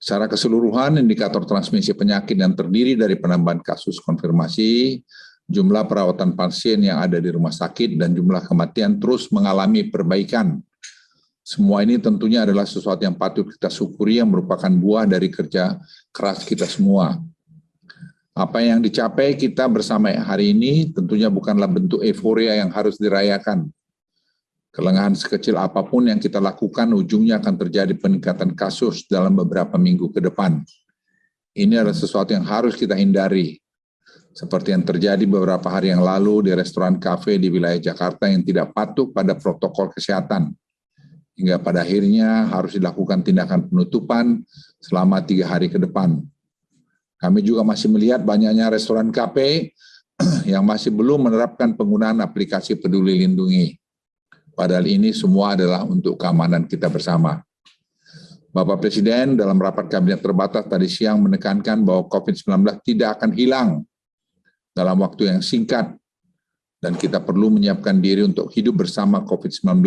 Secara keseluruhan, indikator transmisi penyakit yang terdiri dari penambahan kasus konfirmasi, jumlah perawatan pasien yang ada di rumah sakit, dan jumlah kematian terus mengalami perbaikan. Semua ini tentunya adalah sesuatu yang patut kita syukuri yang merupakan buah dari kerja keras kita semua. Apa yang dicapai kita bersama hari ini tentunya bukanlah bentuk euforia yang harus dirayakan. Kelengahan sekecil apapun yang kita lakukan, ujungnya akan terjadi peningkatan kasus dalam beberapa minggu ke depan. Ini adalah sesuatu yang harus kita hindari. Seperti yang terjadi beberapa hari yang lalu di restoran kafe di wilayah Jakarta yang tidak patuh pada protokol kesehatan. Hingga pada akhirnya harus dilakukan tindakan penutupan selama 3 hari ke depan. Kami juga masih melihat banyaknya restoran kafe yang masih belum menerapkan penggunaan aplikasi Peduli Lindungi. Padahal ini semua adalah untuk keamanan kita bersama. Bapak Presiden dalam rapat kabinet terbatas tadi siang menekankan bahwa COVID-19 tidak akan hilang dalam waktu yang singkat dan kita perlu menyiapkan diri untuk hidup bersama COVID-19.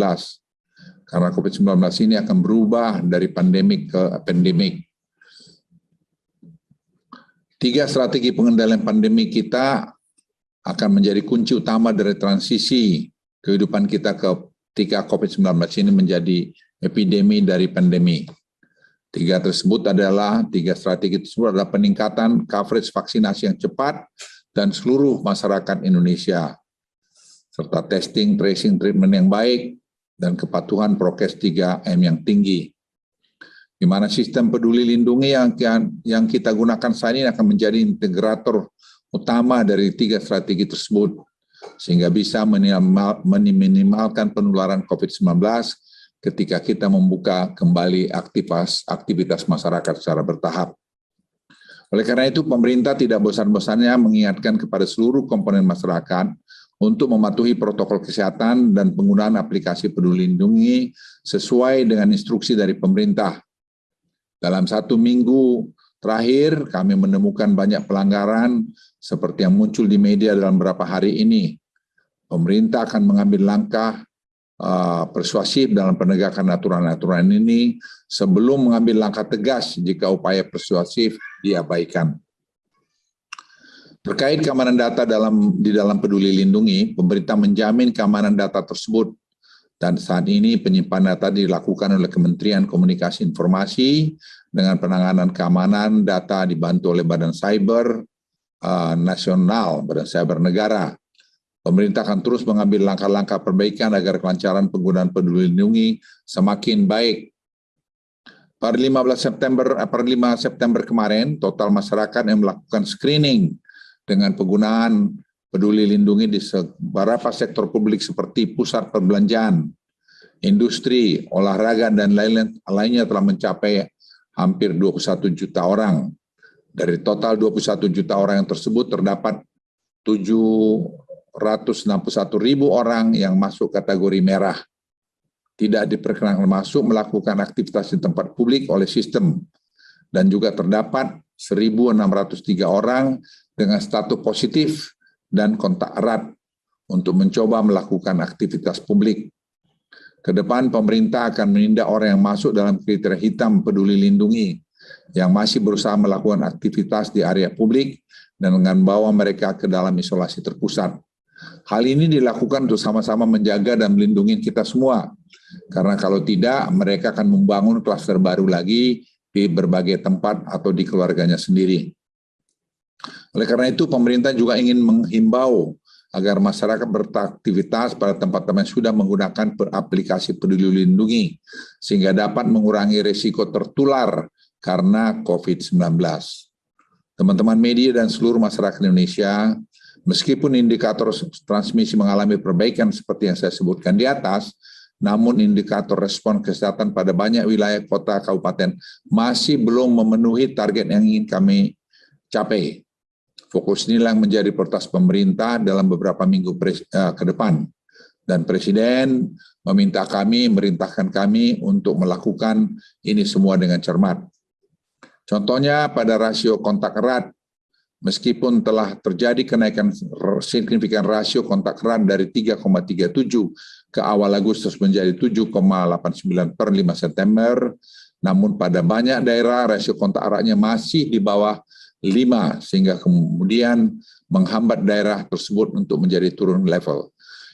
Karena COVID-19 ini akan berubah dari pandemik ke endemik. 3 strategi pengendalian pandemi kita akan menjadi kunci utama dari transisi kehidupan kita ketika COVID-19 ini menjadi epidemi dari pandemi. 3 strategi tersebut adalah peningkatan coverage vaksinasi yang cepat dan seluruh masyarakat Indonesia, serta testing, tracing, treatment yang baik, dan kepatuhan prokes 3M yang tinggi. Di mana sistem Peduli Lindungi yang kita gunakan saat ini akan menjadi integrator utama dari 3 strategi tersebut, sehingga bisa meminimalkan penularan COVID-19 ketika kita membuka kembali aktivitas masyarakat secara bertahap. Oleh karena itu, pemerintah tidak bosan-bosannya mengingatkan kepada seluruh komponen masyarakat untuk mematuhi protokol kesehatan dan penggunaan aplikasi Peduli Lindungi sesuai dengan instruksi dari pemerintah. Dalam 1 minggu terakhir, kami menemukan banyak pelanggaran seperti yang muncul di media dalam beberapa hari ini. Pemerintah akan mengambil langkah persuasif dalam penegakan aturan-aturan ini sebelum mengambil langkah tegas jika upaya persuasif diabaikan. Terkait keamanan data di dalam Peduli Lindungi, pemerintah menjamin keamanan data tersebut. Dan saat ini penyimpanan data dilakukan oleh Kementerian Komunikasi Informasi dengan penanganan keamanan data dibantu oleh Badan Cyber Nasional, Badan Cyber Negara. Pemerintah akan terus mengambil langkah-langkah perbaikan agar kelancaran penggunaan Peduli Lindungi semakin baik. Per 5 September kemarin, total masyarakat yang melakukan screening dengan penggunaan Peduli Lindungi di beberapa sektor publik seperti pusat perbelanjaan, industri, olahraga, dan lainnya telah mencapai hampir 21 juta orang. Dari total 21 juta orang yang tersebut terdapat 761.000 orang yang masuk kategori merah. Tidak diperkenankan masuk melakukan aktivitas di tempat publik oleh sistem. Dan juga terdapat 1.603 orang dengan status positif dan kontak erat untuk mencoba melakukan aktivitas publik. Kedepan pemerintah akan menindak orang yang masuk dalam kriteria hitam Peduli Lindungi yang masih berusaha melakukan aktivitas di area publik dan dengan membawa mereka ke dalam isolasi terpusat. Hal ini dilakukan untuk sama-sama menjaga dan melindungi kita semua. Karena kalau tidak, mereka akan membangun klaster baru lagi di berbagai tempat atau di keluarganya sendiri. Oleh karena itu, pemerintah juga ingin menghimbau agar masyarakat beraktivitas pada tempat-tempat yang sudah menggunakan aplikasi Peduli Lindungi, sehingga dapat mengurangi risiko tertular karena COVID-19. Teman-teman media dan seluruh masyarakat Indonesia, meskipun indikator transmisi mengalami perbaikan seperti yang saya sebutkan di atas, namun indikator respon kesehatan pada banyak wilayah kota kabupaten masih belum memenuhi target yang ingin kami capai. Fokus inilah yang menjadi prioritas pemerintah dalam beberapa minggu ke depan. Dan Presiden merintahkan kami untuk melakukan ini semua dengan cermat. Contohnya pada rasio kontak erat, meskipun telah terjadi kenaikan signifikan rasio kontak erat dari 3,37 ke awal Agustus menjadi 7,89 per 5 September, namun pada banyak daerah rasio kontak eratnya masih di bawah 5, sehingga kemudian menghambat daerah tersebut untuk menjadi turun level.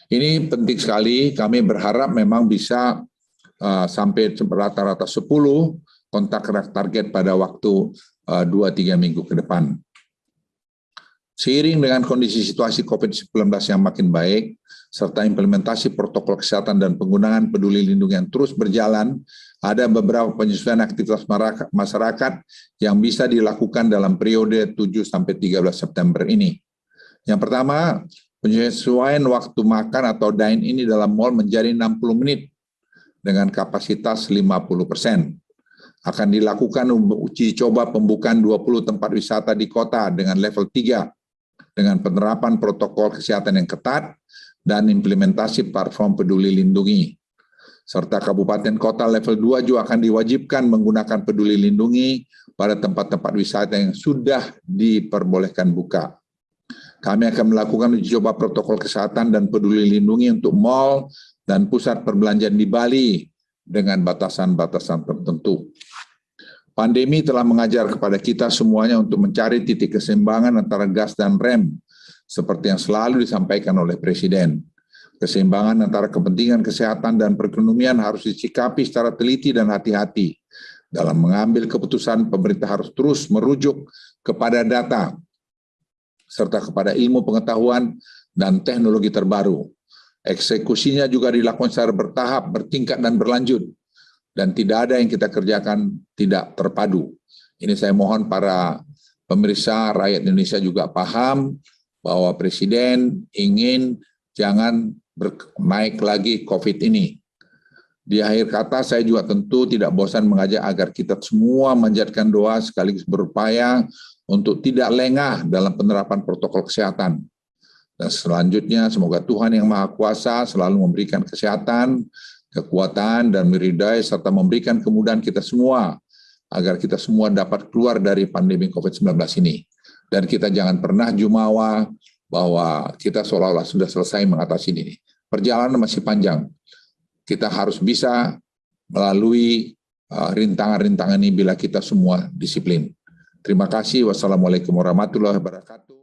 Ini penting sekali, kami berharap memang bisa sampai rata-rata 10 kontak erat target pada waktu 2-3 minggu ke depan. Seiring dengan kondisi situasi COVID-19 yang makin baik, serta implementasi protokol kesehatan dan penggunaan peduli lindungi yang terus berjalan, ada beberapa penyesuaian aktivitas masyarakat yang bisa dilakukan dalam periode 7-13 September ini. Yang pertama, penyesuaian waktu makan atau dine-in dalam mal menjadi 60 menit dengan kapasitas 50%. Akan dilakukan uji coba pembukaan 20 tempat wisata di kota dengan level 3, dengan penerapan protokol kesehatan yang ketat dan implementasi platform peduli lindungi. Serta kabupaten kota level 2 juga akan diwajibkan menggunakan peduli lindungi pada tempat-tempat wisata yang sudah diperbolehkan buka. Kami akan melakukan uji coba protokol kesehatan dan peduli lindungi untuk mal dan pusat perbelanjaan di Bali dengan batasan-batasan tertentu. Pandemi telah mengajar kepada kita semuanya untuk mencari titik keseimbangan antara gas dan rem, seperti yang selalu disampaikan oleh Presiden. Keseimbangan antara kepentingan kesehatan dan perekonomian harus disikapi secara teliti dan hati-hati. Dalam mengambil keputusan, pemerintah harus terus merujuk kepada data, serta kepada ilmu pengetahuan dan teknologi terbaru. Eksekusinya juga dilakukan secara bertahap, bertingkat, dan berlanjut. Dan tidak ada yang kita kerjakan tidak terpadu. Ini saya mohon para pemirsa, rakyat Indonesia juga paham bahwa Presiden ingin jangan naik lagi COVID ini. Di akhir kata, saya juga tentu tidak bosan mengajak agar kita semua menjadikan doa sekaligus berupaya untuk tidak lengah dalam penerapan protokol kesehatan. Dan selanjutnya, semoga Tuhan Yang Maha Kuasa selalu memberikan kesehatan, kekuatan, dan meridai, serta memberikan kemudahan kita semua, agar kita semua dapat keluar dari pandemi COVID-19 ini. Dan kita jangan pernah jumawa bahwa kita seolah-olah sudah selesai mengatasi ini. Perjalanan masih panjang. Kita harus bisa melalui rintangan-rintangan ini bila kita semua disiplin. Terima kasih. Wassalamualaikum warahmatullahi wabarakatuh.